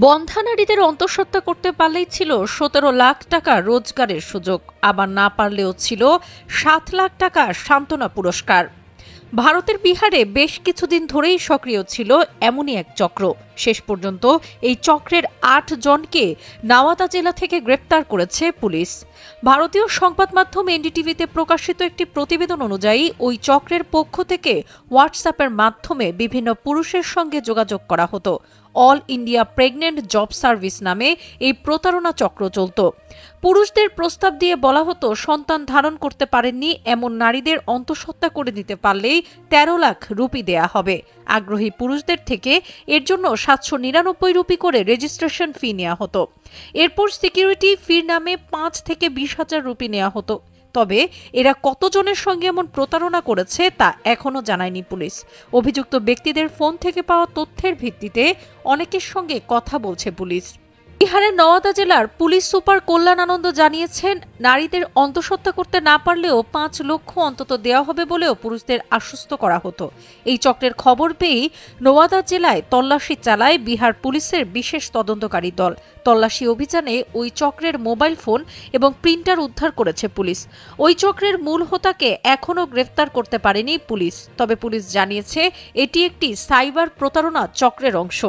বন্ধ্যা নারীদের অন্তঃসত্ত্বা করতে পারলেই ছিল ১৭ লাখ টাকা রোজগারের সুযোগ, আবার না পারলেও ছিল ৭ লাখ টাকা সান্ত্বনা পুরস্কার। ভারতের বিহারে বেশ কিছুদিন ধরেই সক্রিয় ছিল এমনই এক চক্র। শেষ পর্যন্ত এই চক্রের ৮ জনকে নাওয়াদা জেলা থেকে গ্রেপ্তার করেছে পুলিশ। ভারতীয় সংবাদ মাধ্যম এনডিটিভিতে প্রকাশিত একটি প্রতিবেদন অনুযায়ী ওই চক্রের পক্ষ থেকে হোয়াটসঅ্যাপের মাধ্যমে বিভিন্ন পুরুষের সঙ্গে যোগাযোগ করা হতো। All India pregnant job service নামে এই প্রতারণা চক্র চলত। পুরুষদের প্রস্তাব দিয়ে বলা হতো, সন্তান ধারণ করতে পারেননি এমন নারীদের অন্তঃসত্ত্বা করে দিতে পারলেই ১৩ লাখ রুপি দেয়া হবে। আগ্রহী পুরুষদের থেকে এর জন্য ৭৯৯ রুপি করে রেজিস্ট্রেশন ফি নেওয়া হতো। এরপর সিকিউরিটি ফির নামে ৫ থেকে ২০ হাজার রুপি নেওয়া হতো। তবে এরা কতজনের সঙ্গে এমন প্রতারণা করেছে তা এখনো জানায়নি পুলিশ। অভিযুক্ত ব্যক্তিদের ফোন থেকে পাওয়া তথ্যের ভিত্তিতে অনেকের সঙ্গে কথা বলছে পুলিশ। বিহারের নওয়াদা জেলার পুলিশ সুপার কল্যাণ আনন্দ জানিয়েছেন, নারীদের অন্তঃসত্ত্বা করতে না পারলেও ৫ লক্ষ অন্তত দেওয়া হবে বলেও পুরুষদের আশ্বস্ত করা হতো। এই চক্রের খবর পেয়েই নওয়াদা জেলায় তল্লাশি চালায় বিহার পুলিশের বিশেষ তদন্তকারী দল। তল্লাশি অভিযানে ওই চক্রের মোবাইল ফোন এবং প্রিন্টার উদ্ধার করেছে পুলিশ। ওই চক্রের মূল হোতাকে এখনও গ্রেফতার করতে পারেনি পুলিশ। তবে পুলিশ জানিয়েছে, এটি একটি সাইবার প্রতারণা চক্রের অংশ।